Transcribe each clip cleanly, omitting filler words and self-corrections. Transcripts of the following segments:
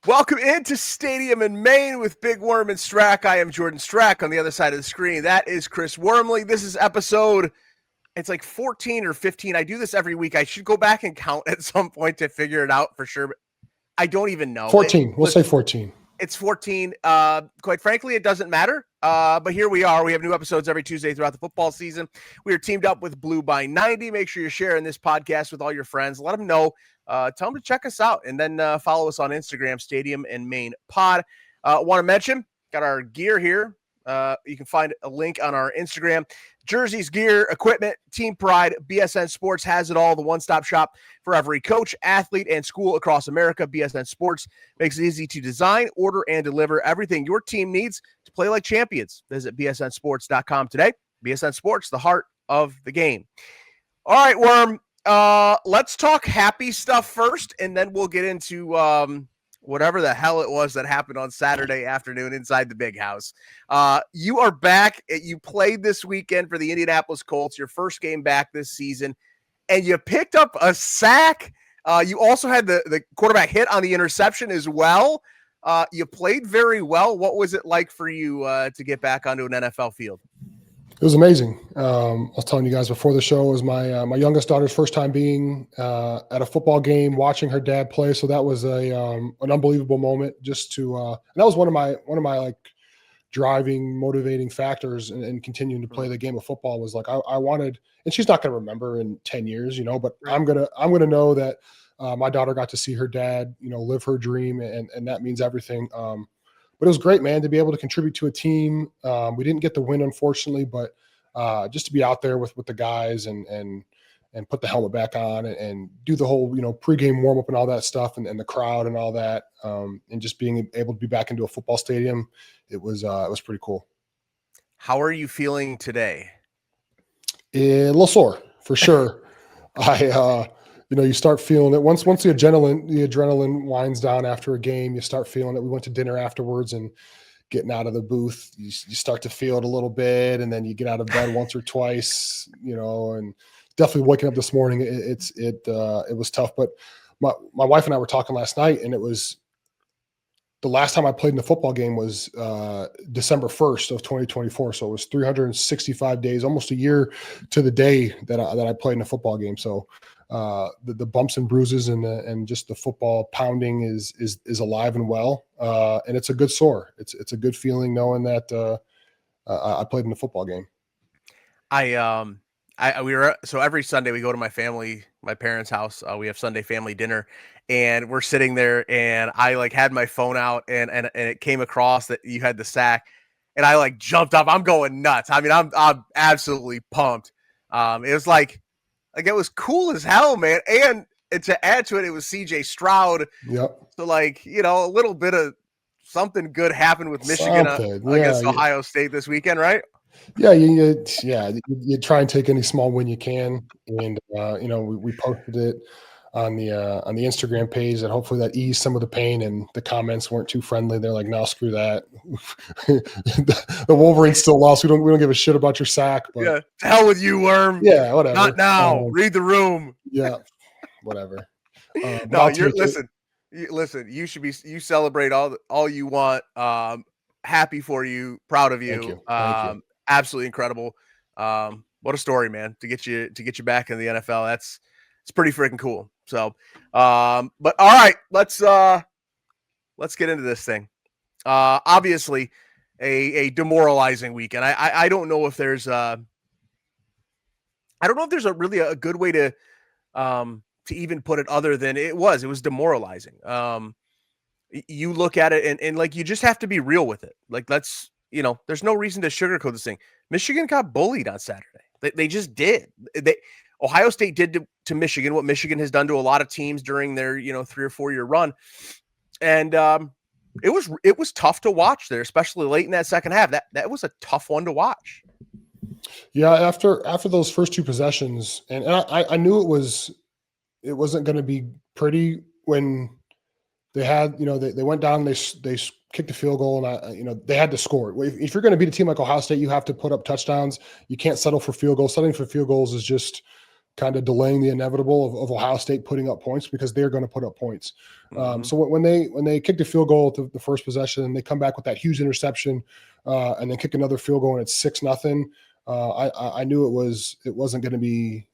Welcome into Stadium in Maine with Big Worm and Strack. I am Jordan Strack. On the other side of the screen, that is Chris Wormley. This is episode, it's like 14 or 15. I do this every week. I should go back and count at some point to figure it out for sure. But I don't even know. 14. We'll say 14. It's 14. Quite frankly, it doesn't matter. But here we are. We have new episodes every Tuesday throughout the football season. We are teamed up with Blue by 90. Make sure you're sharing this podcast with all your friends. Let them know. Tell them to check us out, and then follow us on Instagram, Stadium and Maine Pod. Want to mention, got our gear here. You can find a link on our Instagram. Jerseys, gear, equipment, team pride. BSN Sports has it all. The one-stop shop for every coach, athlete, and school across America. BSN Sports makes it easy to design, order, and deliver everything your team needs to play like champions. Visit bsnsports.com today. BSN Sports, the heart of the game. All right, Worm. Let's talk happy stuff first, and then we'll get into whatever the hell it was that happened on Saturday afternoon inside the big house. You are back. You played this weekend for the Indianapolis Colts, your first game back this season, and you picked up a sack. You also had the quarterback hit on the interception as well. You played very well. What was it like for you to get back onto an NFL field? It was amazing. I was telling you guys before the show, it was my youngest daughter's first time being at a football game, watching her dad play. So that was an unbelievable moment. Just to and that was one of my like driving, motivating factors in continuing to play the game of football. Was like I wanted, and she's not going to remember in 10 years, but right. I'm gonna know that my daughter got to see her dad, live her dream, and that means everything. But it was great, man, to be able to contribute to a team. We didn't get the win, unfortunately, but just to be out there with the guys and put the helmet back on and do the whole, pregame warm up and all that stuff and the crowd and all that, and just being able to be back into a football stadium, it was pretty cool. How are you feeling today? A little sore, for sure. You start feeling it once the adrenaline winds down after a game. You start feeling it. We went to dinner afterwards, and getting out of the booth, you start to feel it a little bit, and then you get out of bed once or twice, and definitely waking up this morning. It was tough, but my wife and I were talking last night, and it was the last time I played in a football game was December 1st of 2024. So it was 365 days, almost a year to the day that I played in a football game. So the bumps and bruises and just the football pounding is alive and well, and it's a good sore. It's a good feeling knowing that I played in a football game. So every Sunday we go to my parents' house. We have Sunday family dinner, and we're sitting there, and I had my phone out, and it came across that you had the sack, and I jumped up. I'm going nuts. I mean, I'm absolutely pumped. It was like it was cool as hell, man. And to add to it, it was CJ Stroud. Yep. So a little bit of something good happened with Michigan against Ohio State this weekend, right? Yeah, you try and take any small win you can, and we posted it on the Instagram page, and hopefully that eased some of the pain. And the comments weren't too friendly. They're like, "No, screw that. The Wolverines still lost. We don't give a shit about your sack." But, yeah, to hell with you, Worm. Yeah, whatever. Not now. Read the room. Yeah, whatever. No, listen. You should you celebrate all you want. Happy for you, proud of you. Thank you. Absolutely incredible. What a story, man, to get you back in the NFL. It's pretty freaking cool. So, but all right, let's get into this thing. Obviously a demoralizing weekend. I don't know if there's really a good way to even put it other than it was demoralizing. You look at it and you just have to be real with it. There's no reason to sugarcoat this thing. Michigan got bullied on Saturday. They just did. Ohio State did to Michigan what Michigan has done to a lot of teams during their 3 or 4 year run, and it was tough to watch there, especially late in that second half. That was a tough one to watch. Yeah, after those first two possessions, and I knew it wasn't going to be pretty when they had they went down, they kicked a field goal, and they had to score. If you're going to beat a team like Ohio State, you have to put up touchdowns. You can't settle for field goals. Settling for field goals is just kind of delaying the inevitable of Ohio State putting up points, because they're going to put up points. So when they kicked a field goal at the first possession, and they come back with that huge interception, and then kick another field goal and it's 6-0, I knew it wasn't going to be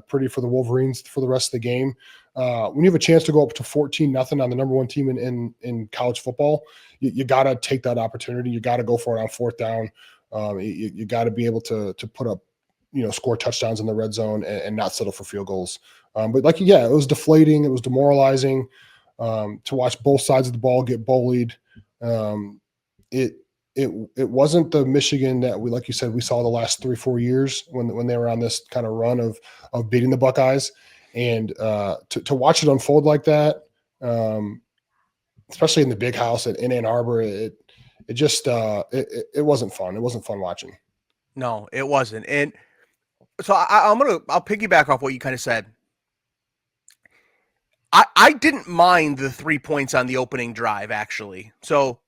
pretty for the Wolverines for the rest of the game. When you have a chance to go up to 14-0 on the number one team in college football, you got to take that opportunity. You got to go for it on fourth down. You got to be able to put up, score touchdowns in the red zone and not settle for field goals. But it was deflating. It was demoralizing to watch both sides of the ball get bullied. It wasn't the Michigan that like you said, we saw the last 3-4 years when they were on this kind of run of beating the Buckeyes, and to watch it unfold like that, especially in the big house in Ann Arbor, it wasn't fun. It wasn't fun watching. No, it wasn't. And so I'll piggyback off what you kind of said. I didn't mind the 3 points on the opening drive, actually. So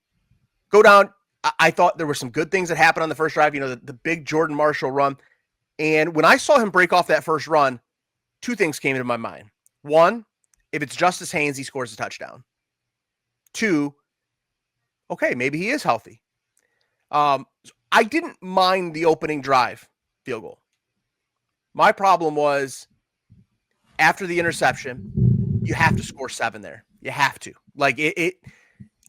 go down. I thought there were some good things that happened on the first drive, the big Jordan Marshall run. And when I saw him break off that first run, 2 things came into my mind. 1, if it's Justice Haynes, he scores a touchdown. 2, okay, maybe he is healthy. I didn't mind the opening drive field goal. My problem was after the interception, you have to score 7 there. You have to. Like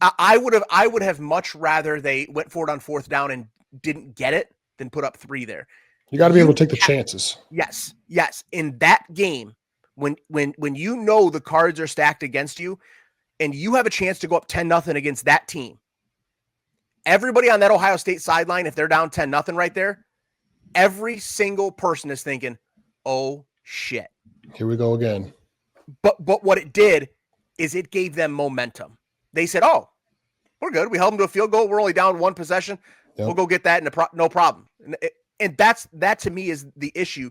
I would have much rather they went for it on fourth down and didn't get it than put up 3 there. You got to be able to take the chances. Yes. In that game, when the cards are stacked against you and you have a chance to go up 10-0 against that team, everybody on that Ohio State sideline, if they're down 10-0 right there, every single person is thinking, oh, shit. Here we go again. But what it did is it gave them momentum. They said, oh, we're good. We held them to a field goal. We're only down 1 possession. Yep. We'll go get that no problem. And that to me is the issue.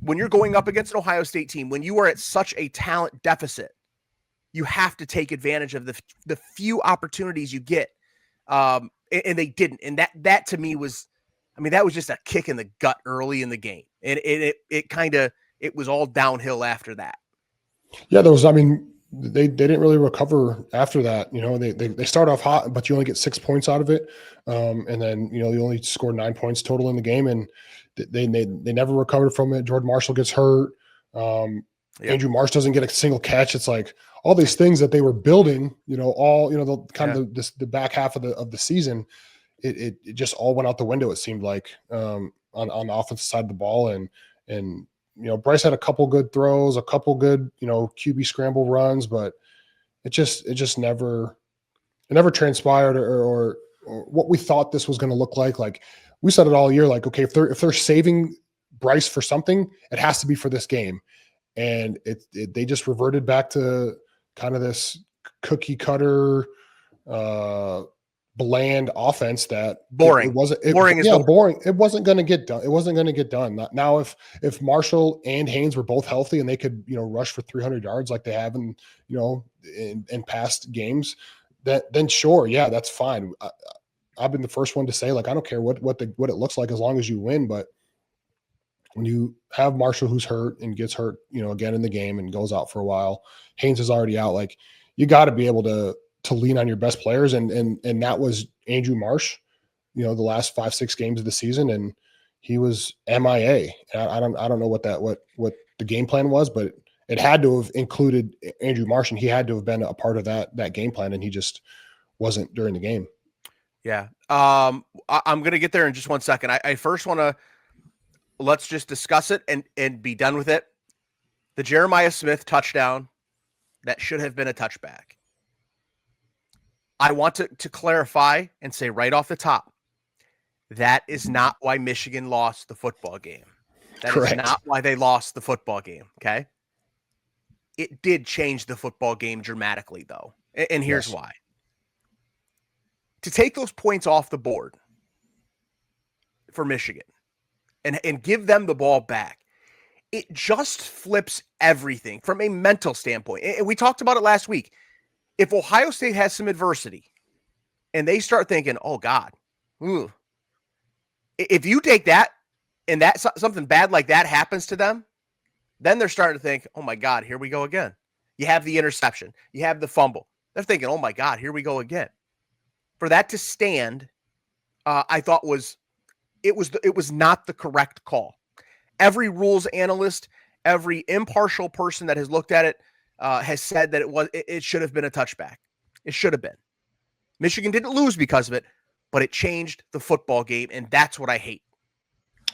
When you're going up against an Ohio State team, when you are at such a talent deficit, you have to take advantage of the few opportunities you get. And they didn't. And that to me was, that was just a kick in the gut early in the game. And it was all downhill after that. Yeah, they didn't really recover after that. They start off hot, but you only get 6 points out of it. And then, you only scored 9 points total in the game, and they never recovered from it. Jordan Marshall gets hurt. Andrew Marsh doesn't get a single catch. It's like all these things that they were building, the back half of the season, it just all went out the window. It seemed like on the offensive side of the ball, and Bryce had a couple good throws, a couple good, QB scramble runs, but it just never transpired or what we thought this was going to look like. Like we said it all year, like, okay, if they're saving Bryce for something, it has to be for this game. And they just reverted back to kind of this cookie cutter, bland offense that boring. Boring. It wasn't going to get done. It wasn't going to get done. Now, if Marshall and Haynes were both healthy and they could, rush for 300 yards like they have in past games, then sure, yeah, that's fine. I've been the first one to say, like, I don't care what it looks like as long as you win. But when you have Marshall who's hurt and gets hurt, again in the game and goes out for a while, Haynes is already out. Like, you got to be able to lean on your best players. And that was Andrew Marsh, the last 5-6 games of the season. And he was MIA. I don't know what the game plan was, but it had to have included Andrew Marsh, and he had to have been a part of that game plan. And he just wasn't during the game. Yeah. I'm going to get there in just 1 second. I first want to, let's just discuss it and be done with it. The Jeremiah Smith touchdown, that should have been a touchback. I want to clarify and say right off the top, that is not why Michigan lost the football game. That Correct. Is not why they lost the football game, okay? It did change the football game dramatically, though. And here's why. To take those points off the board for Michigan and give them the ball back, it just flips everything from a mental standpoint. And we talked about it last week. If Ohio State has some adversity and they start thinking, oh, God, if you take that and that something bad like that happens to them, Then they're starting to think, oh my God, here we go again. You have the interception, you have the fumble. They're thinking, oh my God, here we go again. For that to stand, I thought it was not the correct call. Every rules analyst, every impartial person that has looked at it has said that it should have been a touchback. It should have been. Michigan didn't lose because of it, but it changed the football game, and that's what I hate.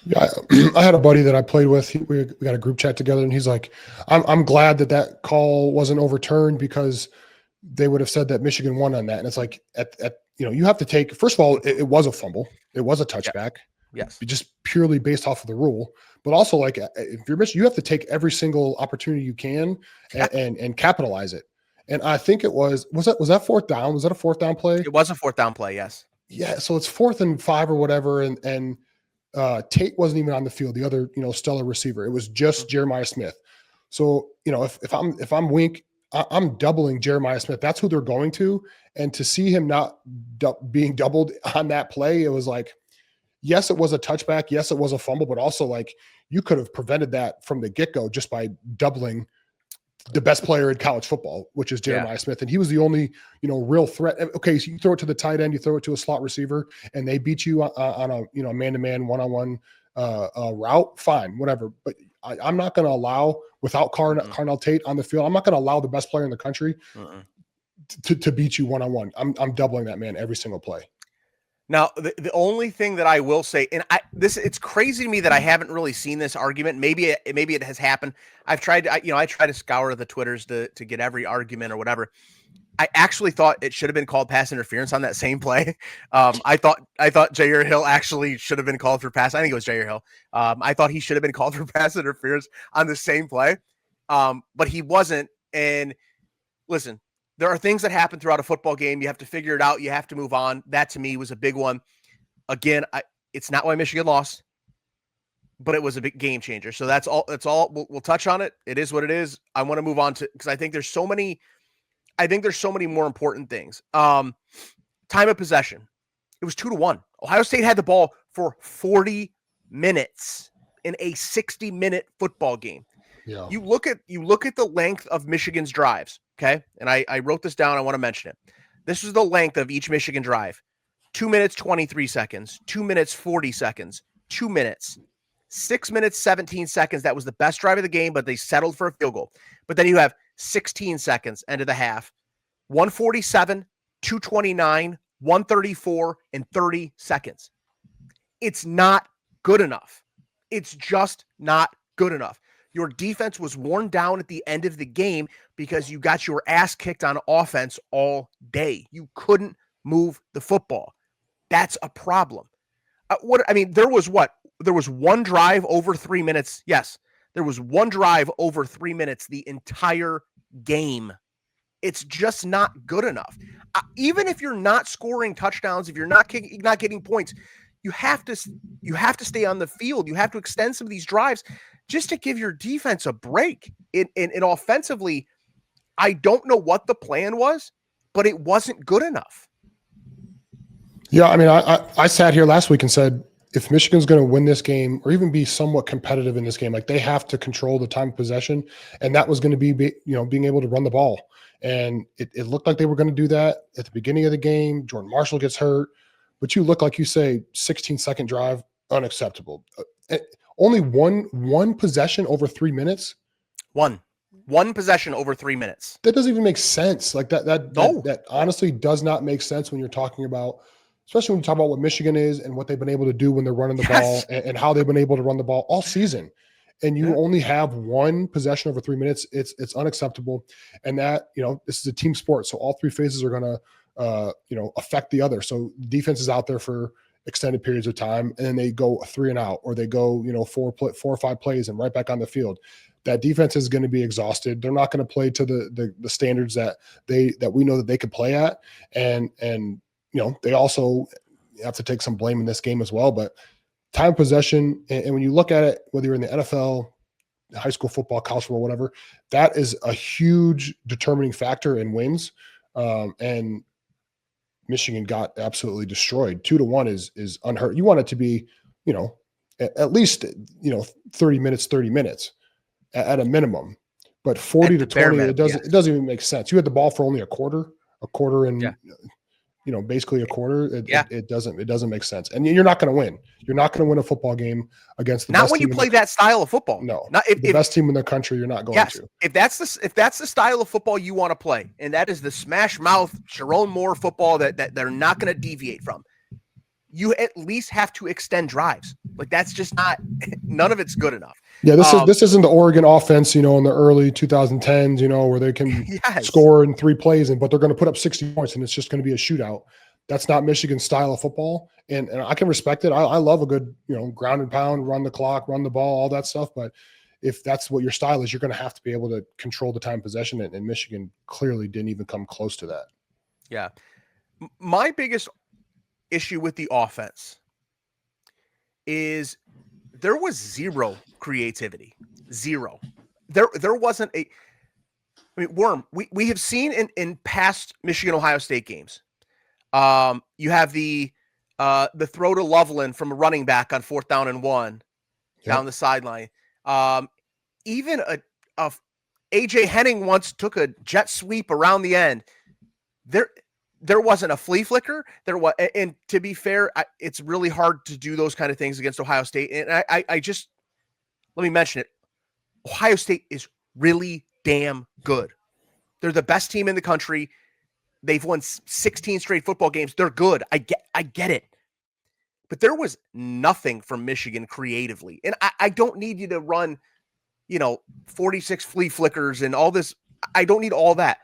Yeah, I had a buddy that I played with. We got a group chat together, and he's like, "I'm glad that call wasn't overturned because they would have said that Michigan won on that." And it's like, you have to take. First of all, it was a fumble. It was a touchback. Yes. Just purely based off of the rule, but also like if you're Michigan, you have to take every single opportunity you can and capitalize it. And I think it was that fourth down? Was that a fourth down play? It was a fourth down play. Yes. Yeah. So it's 4th and 5 or whatever, and Tate wasn't even on the field. The other, stellar receiver. It was just Jeremiah Smith. So, if I'm Wink, I'm doubling Jeremiah Smith. That's who they're going to. And to see him not being doubled on that play, it was like, yes, it was a touchback. Yes, it was a fumble, but also like you could have prevented that from the get-go just by doubling the best player in college football, which is Jeremiah Smith. And he was the only, real threat. Okay, so you throw it to the tight end, you throw it to a slot receiver, and they beat you on a man-to-man, one-on-one route, fine, whatever. But I'm not going to allow, without Carnell Tate on the field, I'm not going to allow the best player in the country to beat you one-on-one. I'm doubling that man every single play. Now, the only thing that I will say, and it's crazy to me that I haven't really seen this argument. Maybe it has happened. I've tried to, I try to scour the Twitters to get every argument or whatever. I actually thought it should have been called pass interference on that same play. I thought Jair Hill actually should have been called for pass. I think it was Jair Hill. I thought he should have been called for pass interference on the same play, but he wasn't. And listen, there are things that happen throughout a football game. You have to figure it out. You have to move on. That to me was a big one. Again, it's not why Michigan lost, but it was a big game changer. So that's all. We'll touch on it. It is what it is. I want to move on to, because I think there's so many more important things. Time of possession. It was 2-1. Ohio State had the ball for 40 minutes in a 60-minute football game. Yeah. You look at the length of Michigan's drives. Okay. And I wrote this down. I want to mention it. This is the length of each Michigan drive. 2 minutes, 23 seconds, 2 minutes, 40 seconds, 2 minutes, 6 minutes, 17 seconds. That was the best drive of the game, but they settled for a field goal. But then you have 16 seconds, end of the half, 147, 229, 134, and 30 seconds. It's not good enough. It's just not good enough. Your defense was worn down at the end of the game because you got your ass kicked on offense all day. You couldn't move the football. That's a problem. There was one drive over 3 minutes. Yes, there was one drive over 3 minutes the entire game. It's just not good enough. Even if you're not scoring touchdowns, if you're not getting points, you have to stay on the field. You have to extend some of these drives just to give your defense a break. And offensively, I don't know what the plan was, but it wasn't good enough. Yeah, I mean, I sat here last week and said, if Michigan's going to win this game or even be somewhat competitive in this game, like they have to control the time of possession, and that was going to be being able to run the ball. And it looked like they were going to do that at the beginning of the game. Jordan Marshall gets hurt, but you look like you say 16-second drive, unacceptable. Only one possession over 3 minutes. One possession over 3 minutes. That doesn't even make sense. Like that honestly does not make sense when you're talking about, especially when you talk about what Michigan is and what they've been able to do when they're running the ball and how they've been able to run the ball all season. And you only have one possession over 3 minutes. It's unacceptable. And that, this is a team sport. So all three phases are going to, affect the other. So defense is out there for extended periods of time, and then they go 3 and out, or they go, 4 or 5 plays and right back on the field. That defense is going to be exhausted. They're not going to play to the standards that we know that they could play at. And they also have to take some blame in this game as well. But time of possession, and when you look at it, whether you're in the NFL, high school football, college football, whatever, that is a huge determining factor in wins. And Michigan got absolutely destroyed. 2-1 is unheard. You want it to be, at least 30 minutes. at a minimum. But 40 to 20, minimum, it doesn't even make sense. You had the ball for only a quarter and basically a quarter. It doesn't make sense. And you're not going to win. You're not going to win a football game against the not best when you team play that style of football. No, not the best team in the country. You're not going to. If that's the style of football you want to play, and that is the smash mouth Sharon Moore football that they're not going to deviate from, you at least have to extend drives. Like that's just none of it's good enough. Yeah, this isn't the Oregon offense, in the early 2010s, where they can score in 3 plays, but they're going to put up 60 points, and it's just going to be a shootout. That's not Michigan's style of football, and I can respect it. I love a good, ground and pound, run the clock, run the ball, all that stuff. But if that's what your style is, you're going to have to be able to control the time possession, and Michigan clearly didn't even come close to that. Yeah, my biggest issue with the offense is there was zero creativity. Zero. There wasn't Worm, we have seen in past Michigan-Ohio State games, you have the throw to Loveland from a running back on 4th down and 1 down the sideline. Even a AJ Henning once took a jet sweep around the end. There wasn't a flea flicker. And to be fair, it's really hard to do those kind of things against Ohio State. And I just, let me mention it. Ohio State is really damn good. They're the best team in the country. They've won 16 straight football games. They're good. I get it. But there was nothing from Michigan creatively. And I don't need you to run, 46 flea flickers and all this. I don't need all that.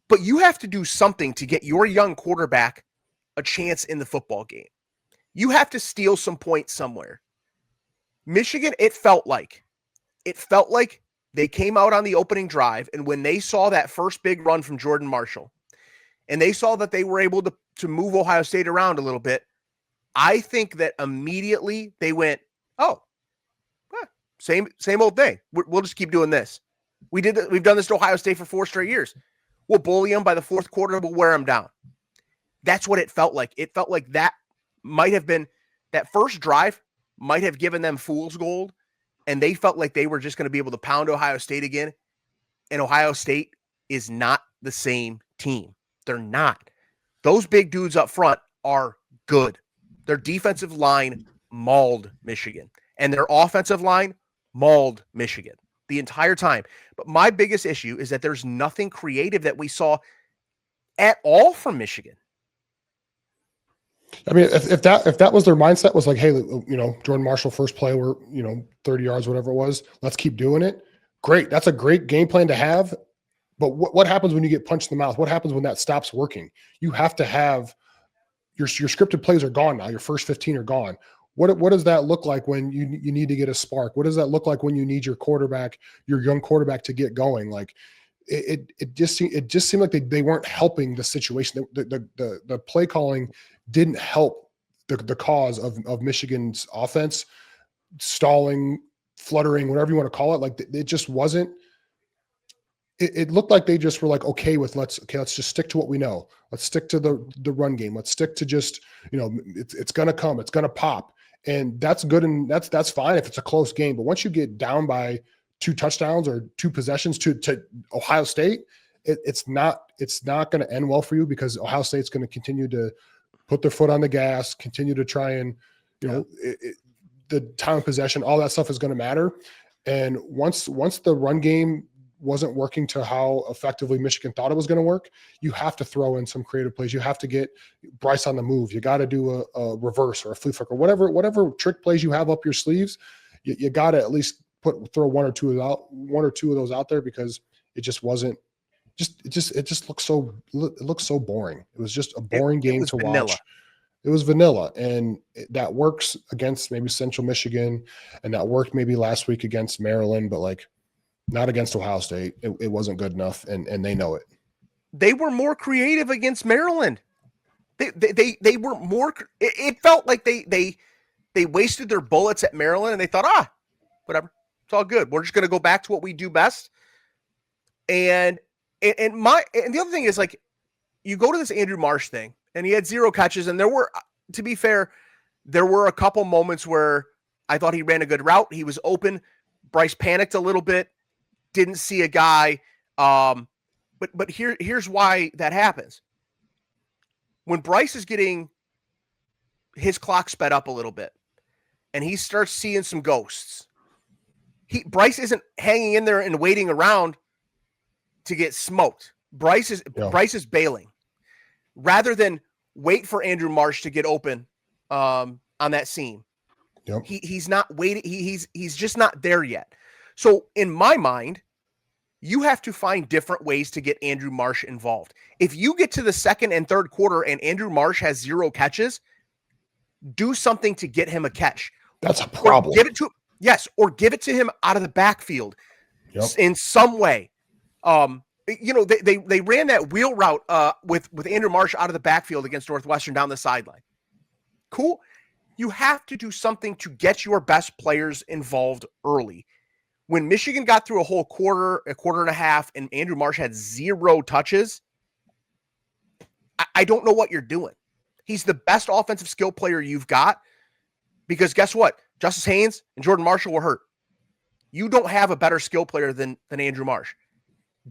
But you have to do something to get your young quarterback a chance in the football game. You have to steal some points somewhere. Michigan, it felt like they came out on the opening drive, and when they saw that first big run from Jordan Marshall, and they saw that they were able to move Ohio State around a little bit, I think that immediately they went, same old thing. We'll just keep doing this. We've done this to Ohio State for 4 straight years. We'll bully them by the 4th quarter. We'll wear them down. That's what it felt like. It felt like that might have been that first drive might have given them fool's gold, and they felt like they were just going to be able to pound Ohio State again. And Ohio State is not the same team. They're not. Those big dudes up front are good. Their defensive line mauled Michigan, and their offensive line mauled Michigan the entire time. But my biggest issue is that there's nothing creative that we saw at all from Michigan. I mean, if that was their mindset, was like, hey, Jordan Marshall first play, we're 30 yards, whatever it was, let's keep doing it. Great, that's a great game plan to have. But what happens when you get punched in the mouth? What happens when that stops working? You have to have your scripted plays are gone now. Your first 15 are gone. What does that look like when you need to get a spark? What does that look like when you need your young quarterback to get going? Like it just seemed like they weren't helping the situation. The play calling didn't help the cause of Michigan's offense, stalling, fluttering, whatever you want to call it. Like it just wasn't. It looked like they just were like, okay, let's just stick to what we know. Let's stick to the run game. Let's stick to just, it's going to come, it's going to pop. And that's good. And that's fine if it's a close game. But once you get down by 2 touchdowns or 2 possessions to Ohio State, it's not going to end well for you, because Ohio State's going to continue to put their foot on the gas, continue to try and, the time of possession, all that stuff is going to matter. And once the run game wasn't working to how effectively Michigan thought it was going to work, you have to throw in some creative plays. You have to get Bryce on the move. You got to do a reverse or a flea flicker, whatever trick plays you have up your sleeves. You got to at least throw one or two of those out there, because it just wasn't. It just looks so boring. It was just a boring game to watch. It was vanilla, and that works against maybe Central Michigan, and that worked maybe last week against Maryland, but like, not against Ohio State. It wasn't good enough, and they know it. They were more creative against Maryland. They were more. It felt like they wasted their bullets at Maryland, and they thought, whatever, it's all good. We're just going to go back to what we do best. And the other thing is, like, you go to this Andrew Marsh thing, and he had 0 catches, and there were, to be fair, there were a couple moments where I thought he ran a good route. He was open. Bryce panicked a little bit, didn't see a guy. But here's why that happens. When Bryce is getting his clock sped up a little bit and he starts seeing some ghosts, Bryce isn't hanging in there and waiting around to get smoked. Bryce is bailing rather than wait for Andrew Marsh to get open on that seam. Yep. He's not waiting. He's just not there yet. So in my mind, you have to find different ways to get Andrew Marsh involved. If you get to the second and third quarter and Andrew Marsh has 0 catches, do something to get him a catch. That's a problem. Or give it to him out of the backfield in some way. They ran that wheel route with Andrew Marsh out of the backfield against Northwestern down the sideline. Cool. You have to do something to get your best players involved early. When Michigan got through a whole quarter and a half, and Andrew Marsh had 0 touches, I don't know what you're doing. He's the best offensive skill player you've got because guess what? Justice Haynes and Jordan Marshall were hurt. You don't have a better skill player than Andrew Marsh.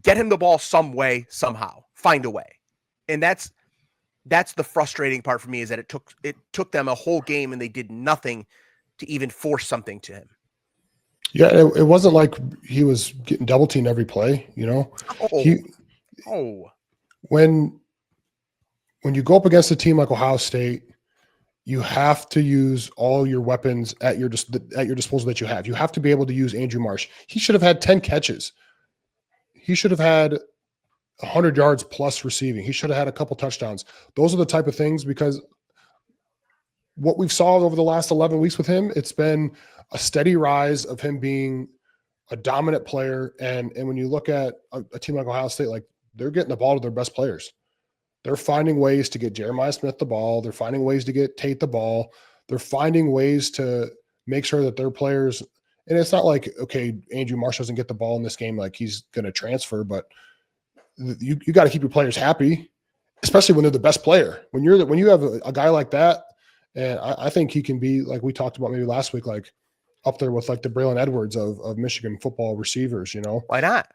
Get him the ball some way, somehow. Find a way. And that's the frustrating part for me is that it took them a whole game and they did nothing to even force something to him. Yeah, it wasn't like he was getting double teamed every play, you know. When you go up against a team like Ohio State, you have to use all your weapons at your disposal that you have. You have to be able to use Andrew Marsh. He should have had 10 catches. He should have had 100 yards plus receiving. He should have had a couple touchdowns. Those are the type of things because what we've saw over the last 11 weeks with him, it's been a steady rise of him being a dominant player. And when you look at a team like Ohio State, like they're getting the ball to their best players. They're finding ways to get Jeremiah Smith the ball. They're finding ways to get Tate the ball. They're finding ways to make sure that their players, and it's not like, okay, Andrew Marsh doesn't get the ball in this game, like he's going to transfer, but you got to keep your players happy, especially when they're the best player. When you have a guy like that, and I think he can be, like we talked about maybe last week, like up there with like the Braylon Edwards of Michigan football receivers, you know? Why not?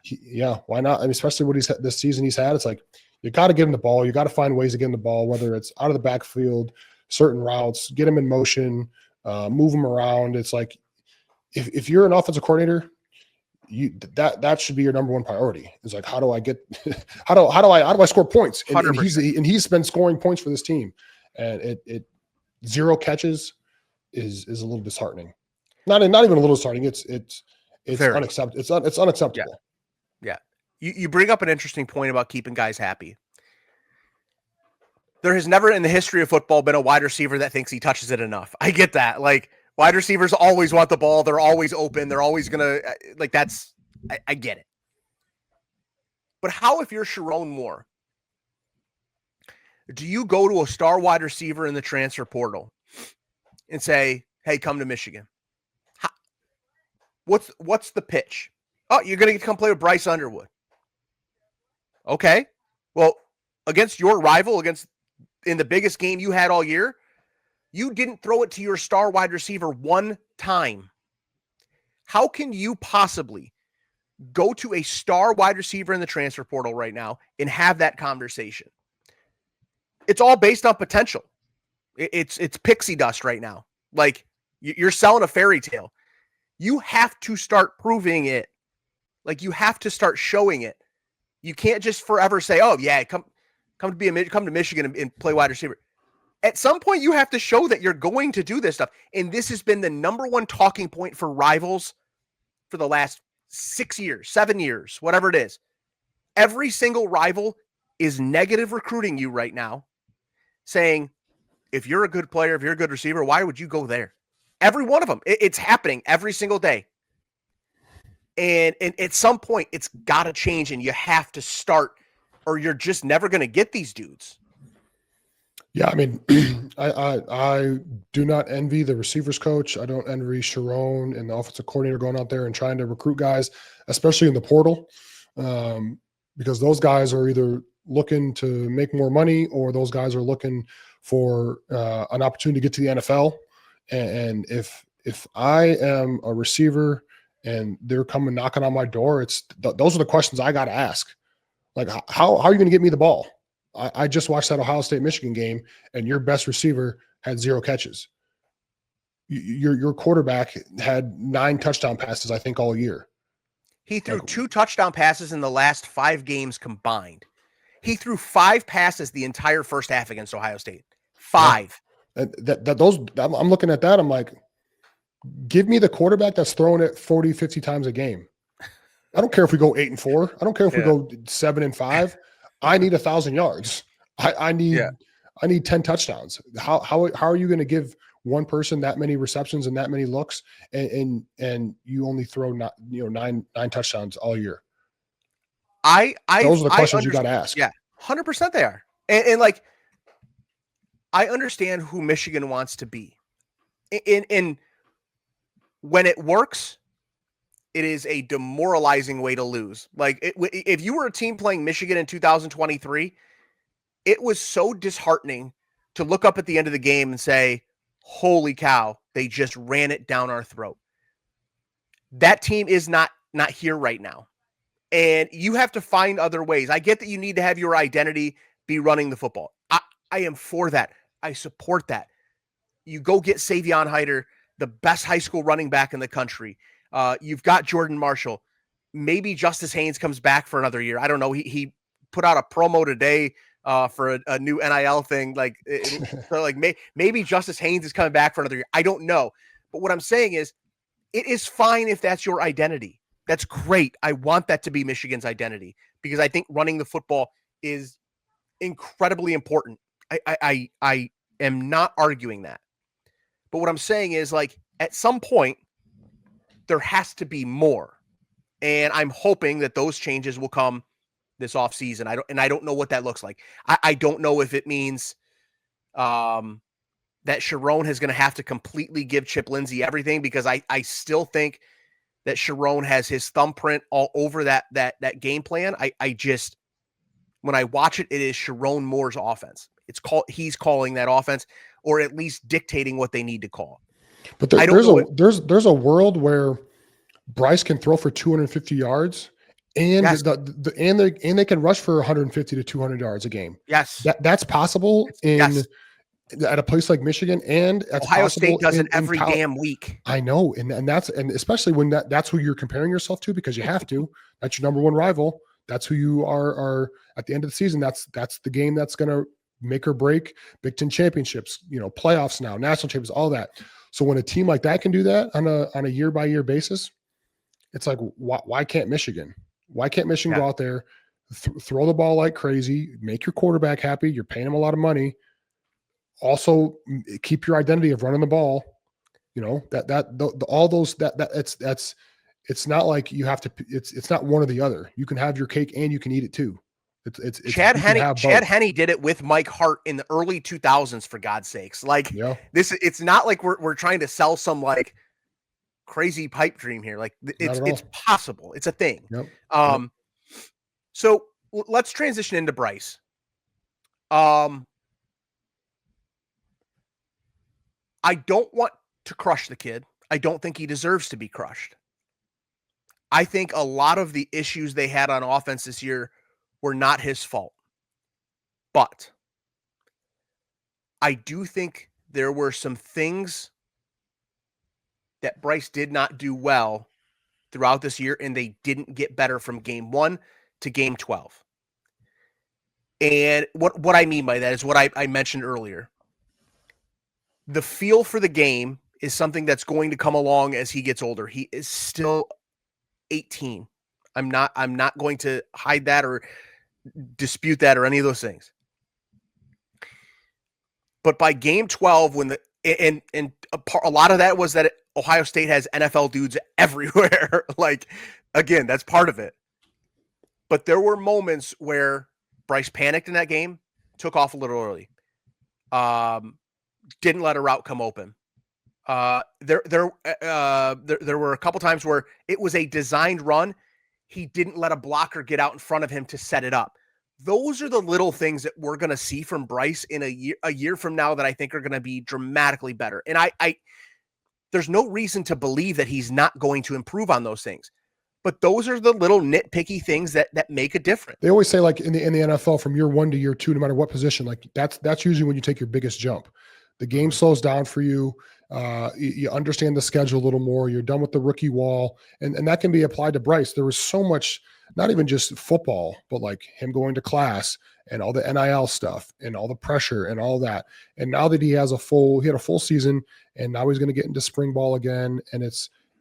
Why not? I mean, especially what this season he's had, it's like, you got to get him the ball. You got to find ways to get him the ball, whether it's out of the backfield, certain routes, get him in motion, move him around. It's like, if you're an offensive coordinator, that should be your number one priority. It's like, how do I score points? And he's been scoring points for this team, and it 0 catches is a little disheartening. Not even a little disheartening. It's unacceptable. It's unacceptable. Yeah. You bring up an interesting point about keeping guys happy. There has never in the history of football been a wide receiver that thinks he touches it enough. I get that. Like, wide receivers always want the ball. They're always open. They're always going to, like, I get it. But how if you're Sharon Moore? Do you go to a star wide receiver in the transfer portal and say, hey, come to Michigan? What's the pitch? Oh, you're going to come play with Bryce Underwood. Okay. Well, against your rival, in the biggest game you had all year, you didn't throw it to your star wide receiver one time. How can you possibly go to a star wide receiver in the transfer portal right now and have that conversation? It's all based on potential. It's pixie dust right now. Like, you're selling a fairy tale. You have to start proving it. Like, you have to start showing it. You can't just forever say, "Oh yeah, come to Michigan and play wide receiver." At some point, you have to show that you're going to do this stuff. And this has been the number one talking point for rivals for the last 6 years, 7 years, whatever it is. Every single rival is negative recruiting you right now, saying, if you're a good player, if you're a good receiver, why would you go there? Every one of them. It's happening every single day. And at some point, it's got to change, and you have to start, or you're just never going to get these dudes. Yeah, I mean, I do not envy the receivers coach. I don't envy Sharon and the offensive coordinator going out there and trying to recruit guys, especially in the portal, because those guys are either looking to make more money or those guys are looking for an opportunity to get to the NFL. And if I am a receiver and they're coming knocking on my door, those are the questions I got to ask. Like, how are you going to get me the ball? I just watched that Ohio State Michigan game, and your best receiver had 0 catches. Your quarterback had 9 touchdown passes, I think, all year. He threw 2 touchdown passes in the last 5 games combined. He threw 5 passes the entire first half against Ohio State. 5. Yeah. I'm looking at that. I'm like, give me the quarterback that's throwing it 40, 50 times a game. I don't care if we go 8-4. I don't care if we go 7-5. I need 1,000 yards. I need 10 touchdowns. How are you going to give one person that many receptions and that many looks, and you only throw 9 touchdowns all year? Those are the questions you got to ask. Yeah, 100% they are. And like, I understand who Michigan wants to be. In when it works, it is a demoralizing way to lose. Like, if you were a team playing Michigan in 2023, it was so disheartening to look up at the end of the game and say, holy cow, they just ran it down our throat. That team is not here right now. And you have to find other ways. I get that you need to have your identity be running the football. I am for that. I support that. You go get Savion Hyder, the best high school running back in the country. You've got Jordan Marshall. Maybe Justice Haynes comes back for another year. I don't know. He put out a promo today for a new NIL thing. Maybe Justice Haynes is coming back for another year. I don't know. But what I'm saying is, it is fine if that's your identity. That's great. I want that to be Michigan's identity, because I think running the football is incredibly important. I am not arguing that. But what I'm saying is, like, at some point, there has to be more. And I'm hoping that those changes will come this offseason. I don't know what that looks like. I don't know if it means that Sharon is going to have to completely give Chip Lindsey everything, because I still think that Sharon has his thumbprint all over that game plan. I just, when I watch it, it is Sharon Moore's offense. He's calling that offense, or at least dictating what they need to call. But there's a world where Bryce can throw for 250 yards, and yes. and they can rush for 150 to 200 yards a game. Yes, that's possible at a place like Michigan, and Ohio State does it every damn week. I know, and especially when that's who you're comparing yourself to, because you have to. That's your number one rival. That's who you are at the end of the season. That's the game that's going to make or break Big Ten championships, playoffs now, national champions, all that. So when a team like that can do that on a year by year basis, it's like, why can't Michigan? Why can't Michigan go out there, throw the ball like crazy, make your quarterback happy? You're paying him a lot of money. Also, keep your identity of running the ball. It's not like you have to. It's not one or the other. You can have your cake and you can eat it too. Chad Henne did it with Mike Hart in the early 2000s, for God's sakes. Like, it's not like we're trying to sell some like crazy pipe dream here. Like, it's possible. It's a thing. Yep. So let's transition into Bryce. I don't want to crush the kid. I don't think he deserves to be crushed. I think a lot of the issues they had on offense this year were not his fault. But I do think there were some things that Bryce did not do well throughout this year, and they didn't get better from game 1 to game 12. And what I mean by that is what I mentioned earlier. The feel for the game is something that's going to come along as he gets older. He is still 18. I'm not going to hide that or dispute that or any of those things. But by game 12, when a lot of that was that Ohio State has NFL dudes everywhere. Like, again, that's part of it. But there were moments where Bryce panicked in that game, took off a little early. Didn't let a route come open. There were a couple times where it was a designed run. He didn't let a blocker get out in front of him to set it up. Those are the little things that we're going to see from Bryce in a year from now that I think are going to be dramatically better. And there's no reason to believe that he's not going to improve on those things. But those are the little nitpicky things that make a difference. They always say, like in the NFL, from year 1 to year 2, no matter what position, like that's usually when you take your biggest jump. The game slows down for you. You understand the schedule a little more. You're done with the rookie wall, and that can be applied to Bryce. There was so much, not even just football, but like him going to class and all the NIL stuff and all the pressure and all that. And now that he had a full season, and now he's going to get into spring ball again, and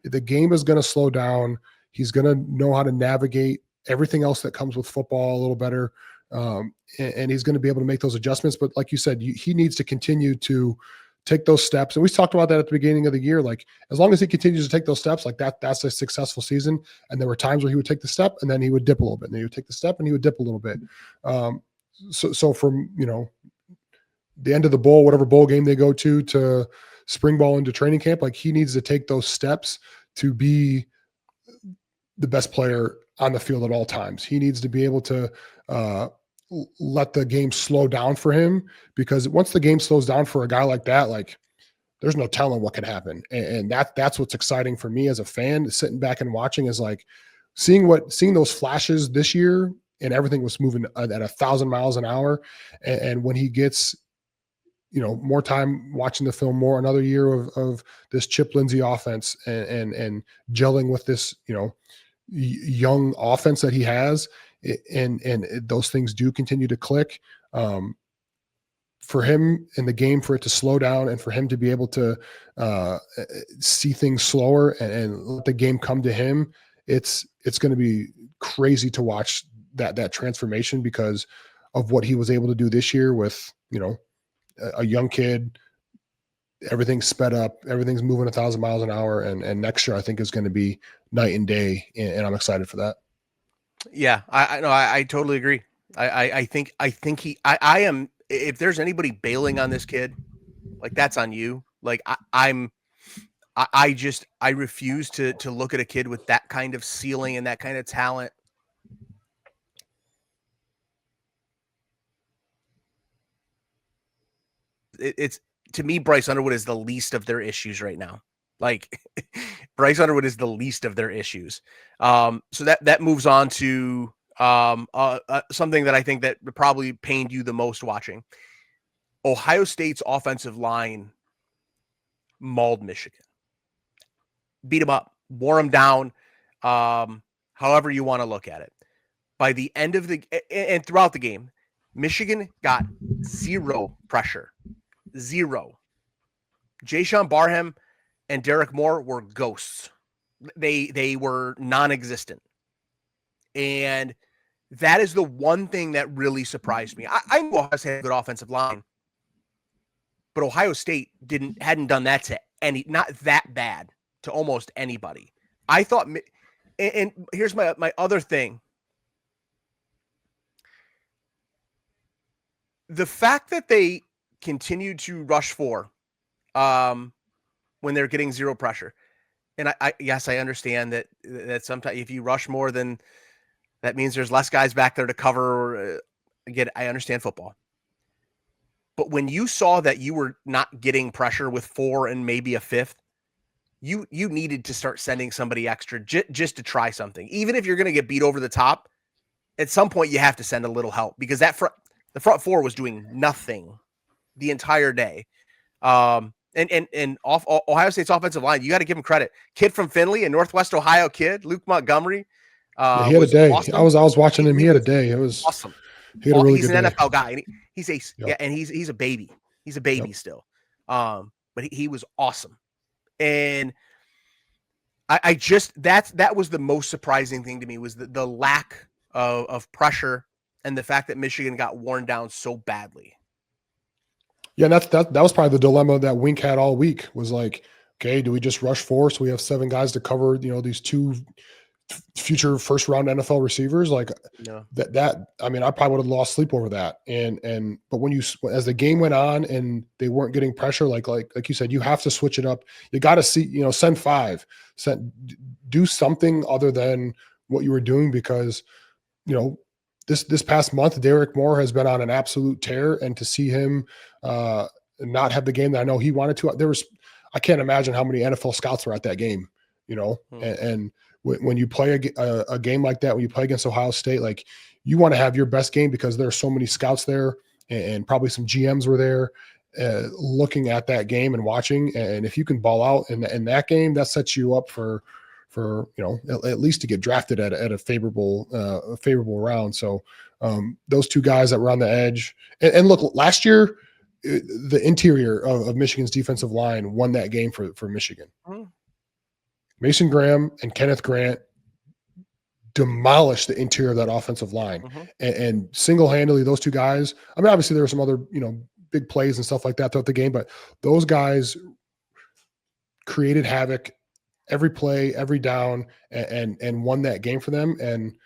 the game is going to slow down. He's going to know how to navigate everything else that comes with football a little better. And he's going to be able to make those adjustments. But like you said, he needs to continue to take those steps. And we talked about that at the beginning of the year. Like, as long as he continues to take those steps, like that's a successful season. And there were times where he would take the step and then he would dip a little bit. And then he would take the step and he would dip a little bit. So from, the end of the bowl, whatever bowl game they go to spring ball into training camp, like he needs to take those steps to be the best player on the field at all times. He needs to be able to let the game slow down for him, because once the game slows down for a guy like that, like there's no telling what can happen. And that's what's exciting for me as a fan, sitting back and watching, is like seeing those flashes this year, and everything was moving at 1,000 miles an hour. And when he gets, more time watching the film, another year of this Chip Lindsey offense and gelling with this, young offense that he has, and those things do continue to click, for him in the game, for it to slow down and for him to be able to see things slower and let the game come to him. It's going to be crazy to watch that transformation, because of what he was able to do this year with, a young kid. Everything's sped up, everything's moving 1,000 miles an hour. And next year I think is going to be night and day. And I'm excited for that. Yeah, I totally agree. I think I am, if there's anybody bailing on this kid, like that's on you. Like I refuse to look at a kid with that kind of ceiling and that kind of talent. It's to me, Bryce Underwood is the least of their issues right now. Like Bryce Underwood is the least of their issues. So that moves on to something that I think that probably pained you the most watching. Ohio State's offensive line mauled Michigan, beat them up, wore them down, however you want to look at it. By the end of and throughout the game, Michigan got zero pressure. Zero. Jayshon Barham and Derek Moore were ghosts. They were non-existent. And that is the one thing that really surprised me. I knew Ohio State had a good offensive line, but Ohio State hadn't done that to not that bad to almost anybody. I thought, and here's my other thing. The fact that they continued to rush for when they're getting zero pressure. And I understand that sometimes if you rush more, then that means there's less guys back there to cover. Again, I understand football. But when you saw that you were not getting pressure with 4 and maybe a 5th, you needed to start sending somebody extra just to try something. Even if you're going to get beat over the top, at some point you have to send a little help, because the front 4 was doing nothing the entire day. And off Ohio State's offensive line, you got to give him credit. Kid from Findlay, a Northwest Ohio kid, Luke Montgomery. He had a day. Awesome. I was watching him. He had a day. It was awesome. He had a really he's good an day. NFL guy. And he's a baby. He's a baby still. But he was awesome. And I just that was the most surprising thing to me, was the lack of pressure and the fact that Michigan got worn down so badly. Yeah, that was probably the dilemma that Wink had all week, was like, okay, do we just rush 4 so we have 7 guys to cover, these 2 future first round NFL receivers? Like, no. that I mean, I probably would have lost sleep over that. But as the game went on and they weren't getting pressure, like you said, you have to switch it up. You got to send 5, do something other than what you were doing, because this past month, Derek Moore has been on an absolute tear, and to see him not have the game that I know he wanted to, I can't imagine how many NFL scouts were at that game, and when you play a game like that, when you play against Ohio State, like you want to have your best game because there are so many scouts there and probably some GMs were there looking at that game and watching. And if you can ball out in that game, that sets you up for at least to get drafted at a favorable round. So those two guys that were on the edge, and look, last year the interior of Michigan's defensive line won that game for Michigan. Mason Graham and Kenneth Grant demolished the interior of that offensive line, and single-handedly those two guys. I mean, obviously there were some other big plays and stuff like that throughout the game, but those guys created havoc every play, every down, and won that game for them. And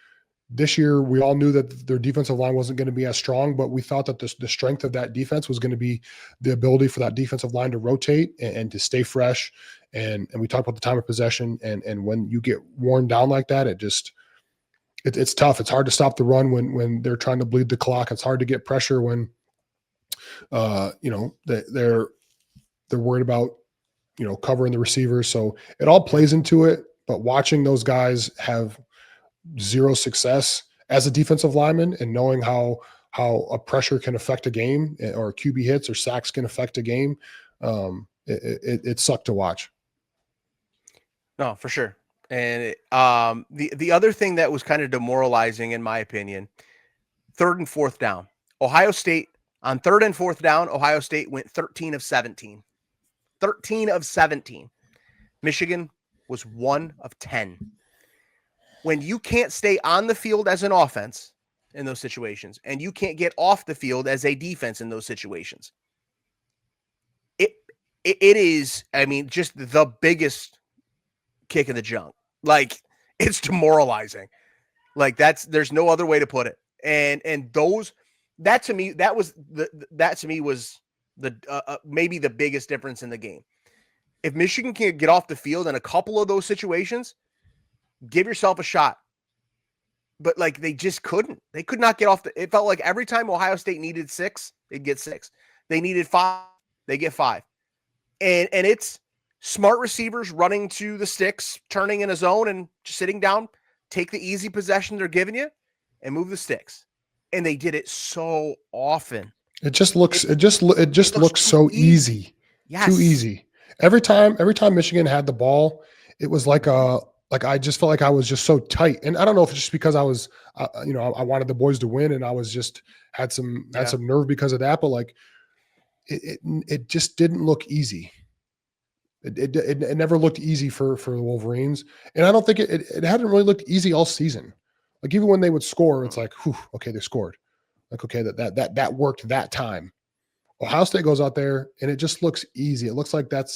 this year, we all knew that their defensive line wasn't going to be as strong, but we thought that the strength of that defense was going to be the ability for that defensive line to rotate and to stay fresh. And we talked about the time of possession. And when you get worn down like that, it's tough. It's hard to stop the run when they're trying to bleed the clock. It's hard to get pressure when, they're worried about, covering the receivers. So it all plays into it. But watching those guys have zero success as a defensive lineman and knowing how a pressure can affect a game, or QB hits or sacks can affect a game, it sucked to watch. No, for sure. And the other thing that was kind of demoralizing, in my opinion, 3rd and 4th down. Ohio State on 3rd and 4th down. Ohio State went 13 of 17. 13 of 17. Michigan was 1 of 10. When you can't stay on the field as an offense in those situations, and you can't get off the field as a defense in those situations, it is, I mean, just the biggest kick in the junk. Like, it's demoralizing. Like, there's no other way to put it. And that to me was the maybe the biggest difference in the game. If Michigan can get off the field in a couple of those situations, give yourself a shot. But like, they just couldn't. They could not get off it felt like every time Ohio State needed 6, they'd get 6. They needed 5, they get 5. And it's smart receivers running to the sticks, turning in a zone and just sitting down, take the easy possession they're giving you and move the sticks. And they did it so often. It just looks so easy. Yes. Too easy. Every time Michigan had the ball, it was like I just felt like I was just so tight. And I don't know if it's just because I was, I wanted the boys to win and I was just had some nerve because of that, but like it just didn't look easy. It never looked easy for the Wolverines. And I don't think it hadn't really looked easy all season. Like even when they would score, it's like, whew, okay, they scored. Like, okay, that worked that time. Ohio State goes out there and it just looks easy. It looks like they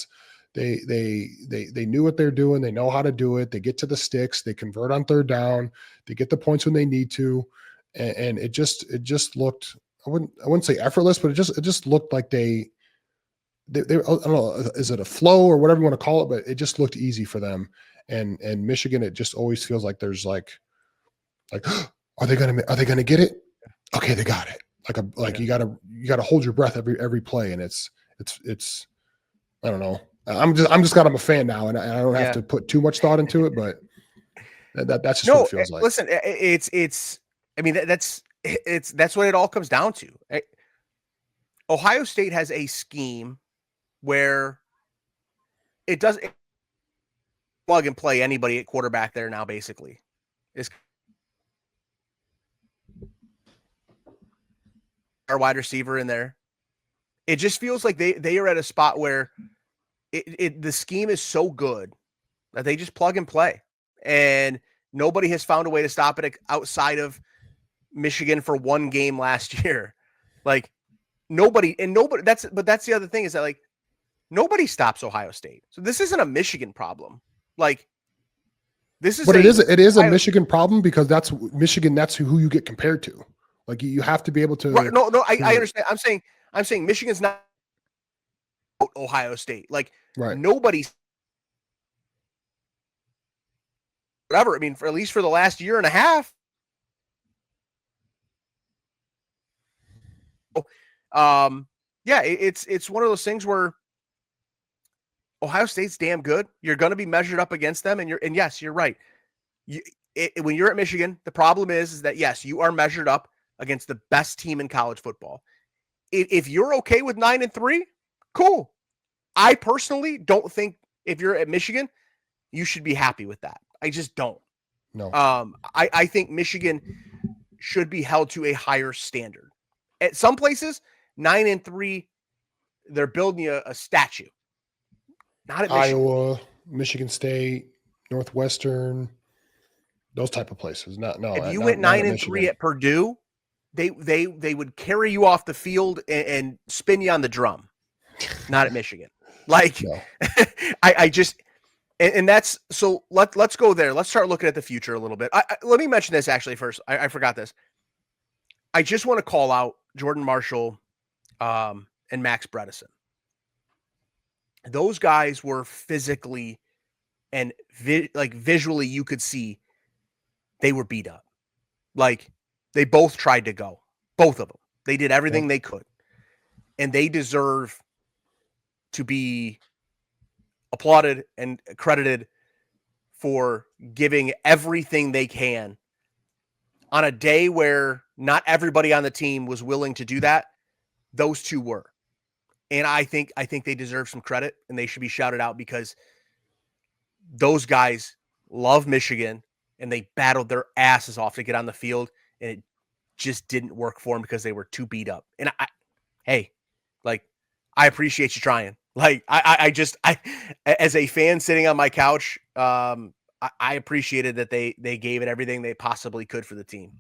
knew what they're doing. They know how to do it. They get to the sticks. They convert on 3rd down. They get the points when they need to, and it just looked. I wouldn't say effortless, but it just looked like they I don't know, is it a flow or whatever you want to call it, but it just looked easy for them. And Michigan, it just always feels like there's like are they gonna get it? Okay, they got it. You gotta hold your breath every play, and it's I don't know. I'm just kind of a fan now, and I don't have to put too much thought into it, but that's just what it feels like. Listen, it's. I mean, that's what it all comes down to. Ohio State has a scheme where it does plug and play anybody at quarterback there now. Basically, is our wide receiver in there. It just feels like they are at a spot where the scheme is so good that they just plug and play, and nobody has found a way to stop it outside of Michigan for one game last year. Like nobody. That's the other thing is that like nobody stops Ohio State. So this isn't a Michigan problem. Like this is. But it is a Michigan problem because that's Michigan. That's who you get compared to. Like you have to be able to. Right, no, I understand. I'm saying Michigan's not Ohio State. Like right. Nobody's whatever. I mean, at least for the last year and a half. It's one of those things where Ohio State's damn good. You're going to be measured up against them, and yes, you're right. When you're at Michigan, the problem is that yes, you are measured up against the best team in college football. If you're okay with 9-3, cool. I personally don't think if you're at Michigan, you should be happy with that. I just don't. No. I think Michigan should be held to a higher standard. At some places, 9-3, they're building you a statue. Not at Michigan. Iowa, Michigan State, Northwestern, those type of places. If you went 9-3 at Purdue, they would carry you off the field and spin you on the drum. Not at Michigan. Like, no. I just, and that's, so let's go there. Let's start looking at the future a little bit. Let me mention this actually first. I forgot this. I just want to call out Jordan Marshall and Max Bredesen. Those guys were physically and visually, you could see they were beat up. Like, they both tried to go. Both of them. They did everything they could. And they deserve to be applauded and credited for giving everything they can on a day where not everybody on the team was willing to do that. Those two were. And I think they deserve some credit, and they should be shouted out because those guys love Michigan and they battled their asses off to get on the field, and it just didn't work for them because they were too beat up. And I appreciate you trying. Like, I as a fan sitting on my couch, I appreciated that they gave it everything they possibly could for the team.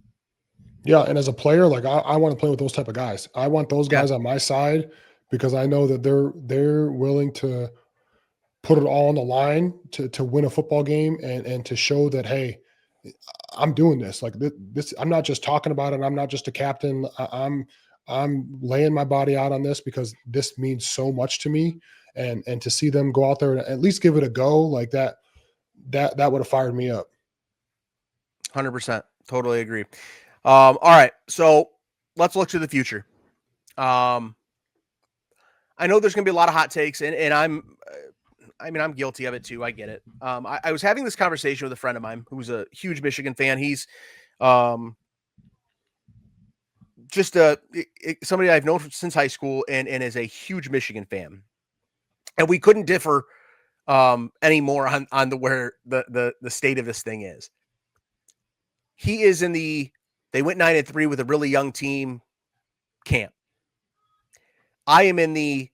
Yeah, and as a player, like I want to play with those type of guys. I want those guys on my side because I know that they're willing to put it all on the line to win a football game and to show that, hey, I'm doing this. Like this, I'm not just talking about it. I'm not just a captain. I'm laying my body out on this because this means so much to me. And to see them go out there and at least give it a go like that would have fired me up. 100%. Totally agree. All right. So let's look to the future. I know there's going to be a lot of hot takes, and I'm guilty of it too. I get it. I was having this conversation with a friend of mine who's a huge Michigan fan. He's just somebody I've known since high school and is a huge Michigan fan. And we couldn't differ anymore on where the state of this thing is. He is in they went 9-3 with a really young team camp. I am in they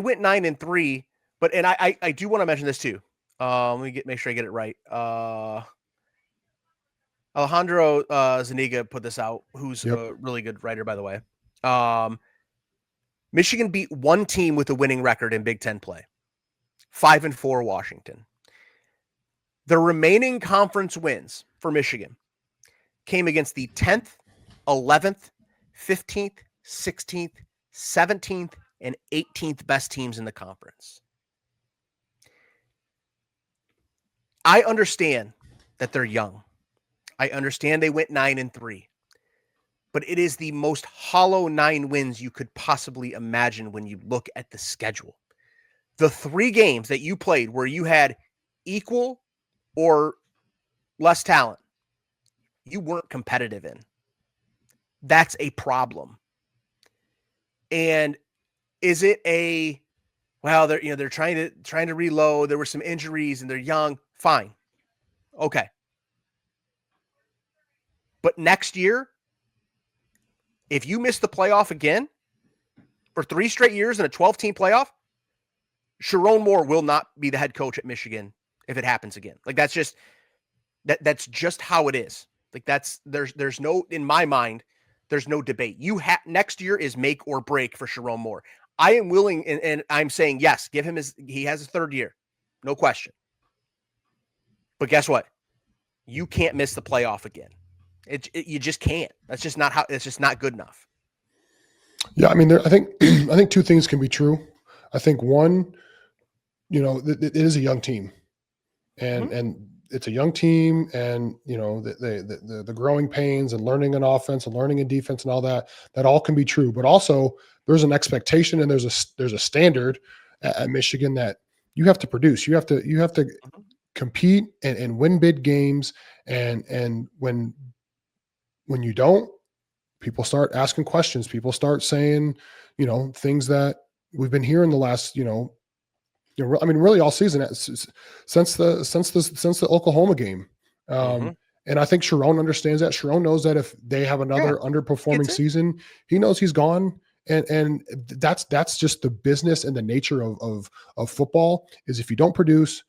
went 9-3, but I do want to mention this too. Let me make sure I get it right. Alejandro Zuniga put this out, who's a really good writer, by the way. Michigan beat one team with a winning record in Big Ten play. 5-4 Washington. The remaining conference wins for Michigan came against the 10th, 11th, 15th, 16th, 17th, and 18th best teams in the conference. I understand that they're young. I understand they went 9-3. But it is the most hollow 9 wins you could possibly imagine when you look at the schedule. The 3 games that you played where you had equal or less talent, you weren't competitive in. That's a problem. And is it they're trying to reload, there were some injuries and they're young, fine. Okay. But next year, if you miss the playoff again for 3 straight years in a 12-team playoff, Sharon Moore will not be the head coach at Michigan if it happens again. Like, that's just how it is. Like, there's no, in my mind, there's no debate. Next year is make or break for Sharon Moore. I am willing, and I'm saying, yes, give him he has a 3rd year. No question. But guess what? You can't miss the playoff again. You just can't. That's just not it's just not good enough. Yeah. I mean, I think 2 things can be true. I think one, it is a young team and it's a young team and, the growing pains and learning an offense and learning a defense and all that all can be true. But also there's an expectation and there's a standard at Michigan that you have to produce. You have to Mhm. compete and win big games. And when you don't, people start asking questions. People start saying, things that we've been hearing the last, I mean, really all season since the Oklahoma game. Mhm. And I think Sharon understands that. Sharon knows that if they have Yeah, another underperforming gets it. season, he knows he's gone. And that's just the business and the nature of football. Is if you don't produce,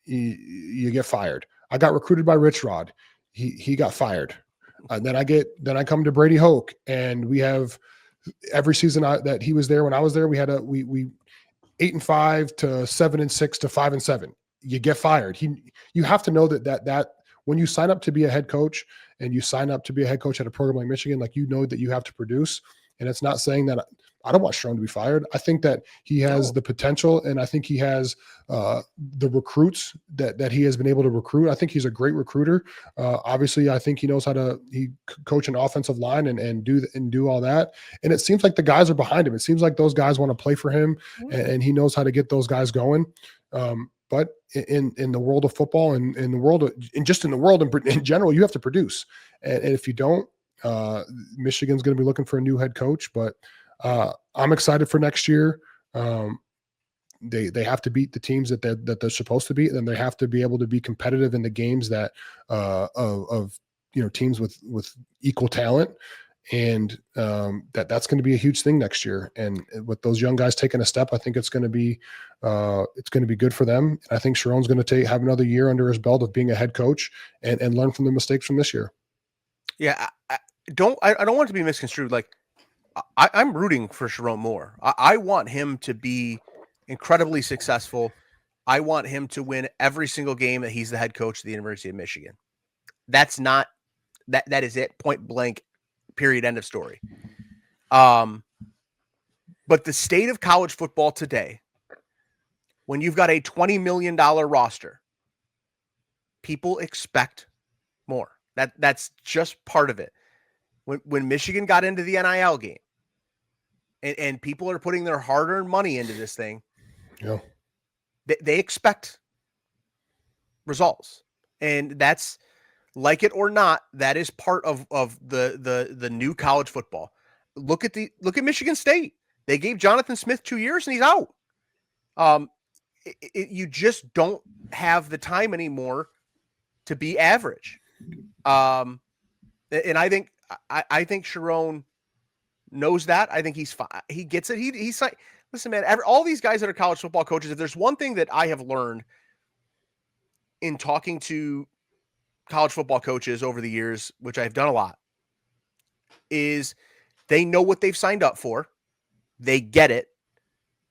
you get fired. I got recruited by Rich Rod. He got fired. Then I come to Brady Hoke, and we have every season that he was there. When I was there, we had we 8-5 to 7-6 to 5-7. You get fired. You have to know that when you sign up to be a head coach, and you sign up to be a head coach at a program like Michigan, like, that you have to produce. And it's not saying that I don't want Sharon to be fired. I think that he has No. the potential, and I think he has the recruits that he has been able to recruit. I think he's a great recruiter. Obviously, I think he knows how to coach an offensive line and do all that. And it seems like the guys are behind him. It seems like those guys want to play for him, and he knows how to get those guys going. But in the world of football, and in the world in general, you have to produce. And if you don't, Michigan's going to be looking for a new head coach. But I'm excited for next year. They have to beat the teams that they're supposed to beat, and they have to be able to be competitive in the games that of teams with equal talent. And that's going to be a huge thing next year. And with those young guys taking a step, I think it's going to be good for them. And I think Sharon's going to have another year under his belt of being a head coach and learn from the mistakes from this year. Yeah, I don't want it to be misconstrued. Like, I'm rooting for Sharon Moore. I want him to be incredibly successful. I want him to win every single game that he's the head coach of the University of Michigan. That's not that is it. Point blank. Period. End of story. But the state of college football today, when you've got a $20 million roster, people expect more. That's just part of it. When Michigan got into the NIL game, and people are putting their hard-earned money into this thing, Yeah. they expect results. And that's, like it or not, that is part of the new college football. Look at Michigan State. They gave Jonathan Smith 2 years and he's out. You just don't have the time anymore to be average. And I think Sharon knows that. I think he's fine. He gets it. He's like, listen, man, all these guys that are college football coaches, if there's one thing that I have learned in talking to college football coaches over the years, which I've done a lot, is they know what they've signed up for. They get it.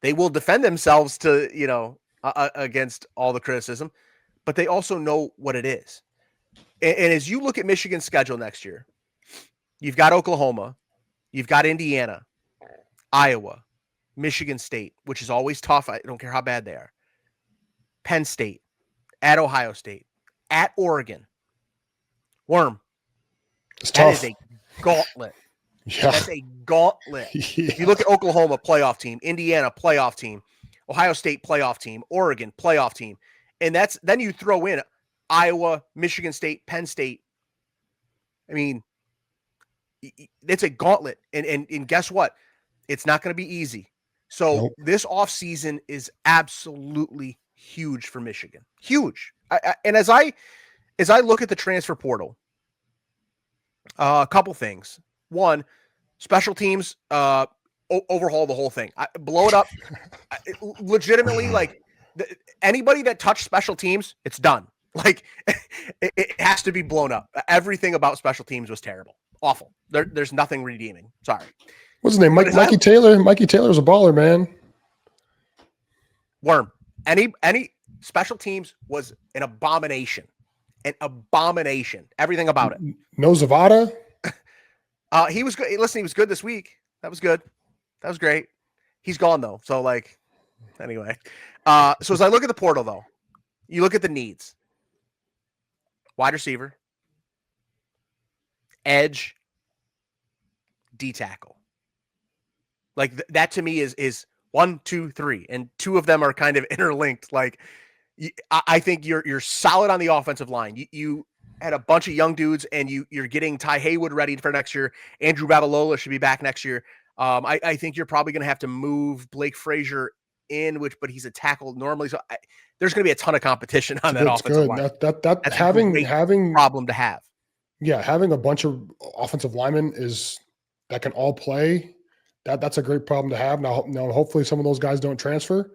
They will defend themselves against all the criticism, but they also know what it is. And as you look at Michigan's schedule next year, you've got Oklahoma, you've got Indiana, Iowa, Michigan State, which is always tough. I don't care how bad they are. Penn State, at Ohio State, at Oregon. Worm. It's That tough. is a gauntlet. Yeah. That's a gauntlet. Yeah. You look at Oklahoma, playoff team, Indiana, playoff team, Ohio State, playoff team, Oregon, playoff team. And then you throw in Iowa, Michigan State, Penn State. I mean, it's a gauntlet. And guess what? It's not going to be easy. So Nope. this offseason is absolutely huge for Michigan. Huge. And as I look at the transfer portal, a couple things. One, special teams, overhaul the whole thing. Blow it up. Legitimately, like, anybody that touched special teams, it's done. Like, it has to be blown up. Everything about special teams was terrible. Awful. There's nothing redeeming. Sorry. What's his name? Mikey Taylor. Mikey Taylor's a baller, man. Worm. Any special teams was an abomination. An abomination. Everything about it. No Zavada. He was good. Listen, he was good this week. That was good. That was great. He's gone though. So, like, anyway. So as I look at the portal though, you look at the needs. Wide receiver, edge, D tackle. Like, that to me is 1, 2, 3, and two of them are kind of interlinked. Like, I think you're solid on the offensive line. You had a bunch of young dudes, and you're getting Ty Haywood ready for next year. Andrew Babalola should be back next year. I think you're probably going to have to move Blake Frazier in, but he's a tackle normally. So there's going to be a ton of competition on that offensive line. That That's having problem to have. Yeah, having a bunch of offensive linemen that can all play. That's a great problem to have. Now, hopefully some of those guys don't transfer,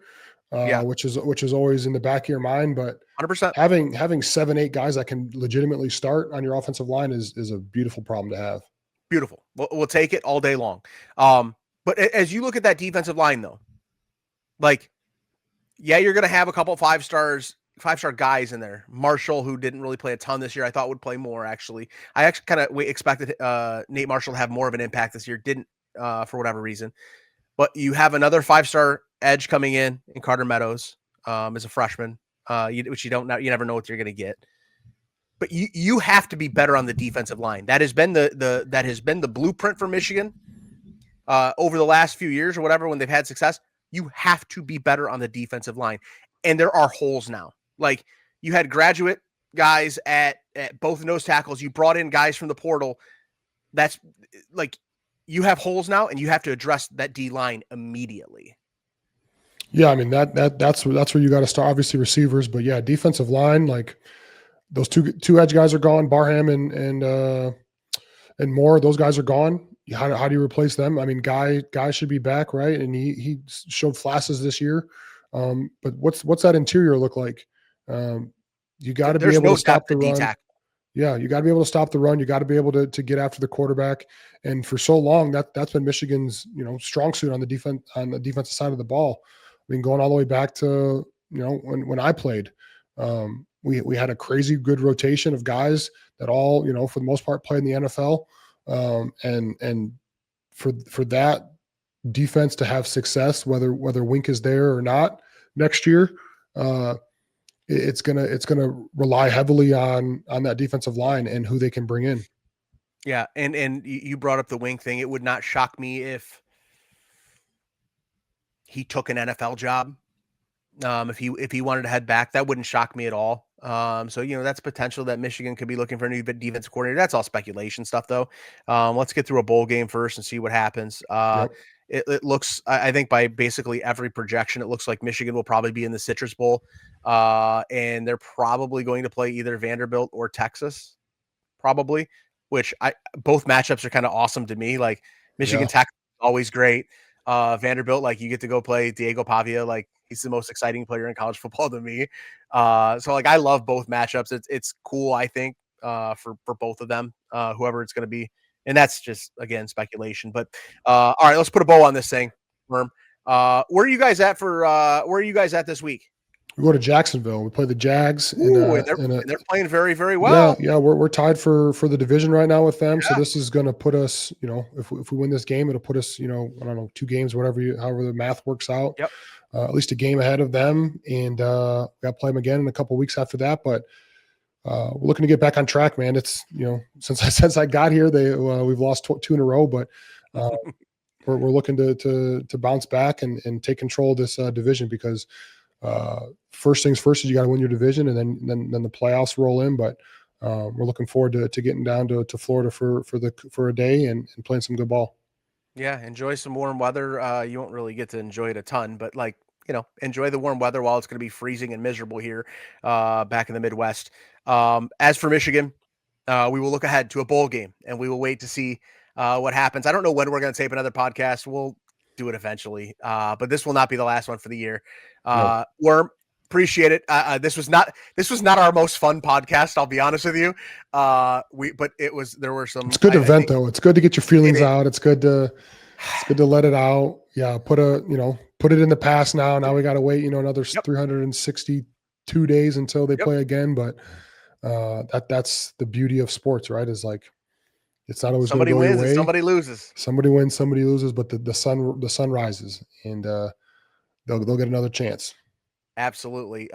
which is always in the back of your mind. But 100%. having 7-8 guys that can legitimately start on your offensive line is a beautiful problem to have. Beautiful. We'll take it all day long. But as you look at that defensive line, though, like, yeah, you're going to have a couple five-star guys in there. Marshall, who didn't really play a ton this year, I thought would play more, actually. I actually kind of expected Nate Marshall to have more of an impact this year. Didn't, for whatever reason. But you have another 5-star edge coming in Carter Meadows as a freshman, which you never know what you're going to get. But you have to be better on the defensive line. That has been the blueprint for Michigan over the last few years or whatever when they've had success. You have to be better on the defensive line. And there are holes now. Like, you had graduate guys at both nose tackles. You brought in guys from the portal. That's like, you have holes now, and you have to address that D line immediately. Yeah, I mean that's where you got to start. Obviously receivers, but yeah, defensive line, like those two edge guys are gone. Barham and Moore, those guys are gone. How do you replace them? I mean, Guy should be back, right? And he showed flashes this year. But what's that interior look like? You got to be able to stop the run. Yeah, you got to be able to stop the run. You got to be able to get after the quarterback. And for so long, that's been Michigan's strong suit on the defensive side of the ball. I mean, going all the way back to when I played, we had a crazy good rotation of guys that all for the most part played in the NFL. And for that defense to have success, whether Wink is there or not next year, it's gonna rely heavily on that defensive line and who they can bring in. Yeah, and you brought up the Wink thing. It would not shock me if he took an NFL job. If he wanted to head back, that wouldn't shock me at all. So that's potential that Michigan could be looking for a new defensive coordinator. That's all speculation stuff, though. Let's get through a bowl game first and see what happens. Yep. It looks, I think, by basically every projection, it looks like Michigan will probably be in the Citrus Bowl, and they're probably going to play either Vanderbilt or Texas, probably. Which both matchups are kind of awesome to me. Like, Michigan Tech, always great. Vanderbilt, like, you get to go play Diego Pavia, like, he's the most exciting player in college football to me. So like, I love both matchups. It's cool, I think, for both of them, whoever it's going to be. And that's just, again, speculation. But all right, let's put a bow on this thing. Worm. Where are you guys at this week? We go to Jacksonville. We play the Jags. And they're playing very, very well. Yeah, we're tied for the division right now with them. Yeah. So this is going to put us, if we win this game, it'll put us, I don't know, 2 games, however the math works out. Yep. At least a game ahead of them, and we got to play them again in a couple of weeks after that. But we're looking to get back on track, man. It's since I got here, we've lost 2 in a row, but we're looking to bounce back and take control of this division because. First things first is you got to win your division, and then the playoffs roll in. But we're looking forward to getting down to Florida for a day and playing some good ball. Yeah, enjoy some warm weather. You won't really get to enjoy it a ton, but enjoy the warm weather while it's going to be freezing and miserable here back in the Midwest. As for Michigan, we will look ahead to a bowl game, and we will wait to see what happens. I don't know when we're going to tape another podcast. We'll do it eventually, but this will not be the last one for the year. No. Worm, appreciate it. This was not our most fun podcast, I'll be honest with you. There were some. It's a good event though. It's good to get your feelings out. It's good to let it out. Yeah, put it in the past now. Now we got to wait, another 362 days until they play again. But that's the beauty of sports, right? Is like it's not always somebody wins and somebody loses. Somebody wins, somebody loses, but the sun rises, and they'll get another chance. Absolutely.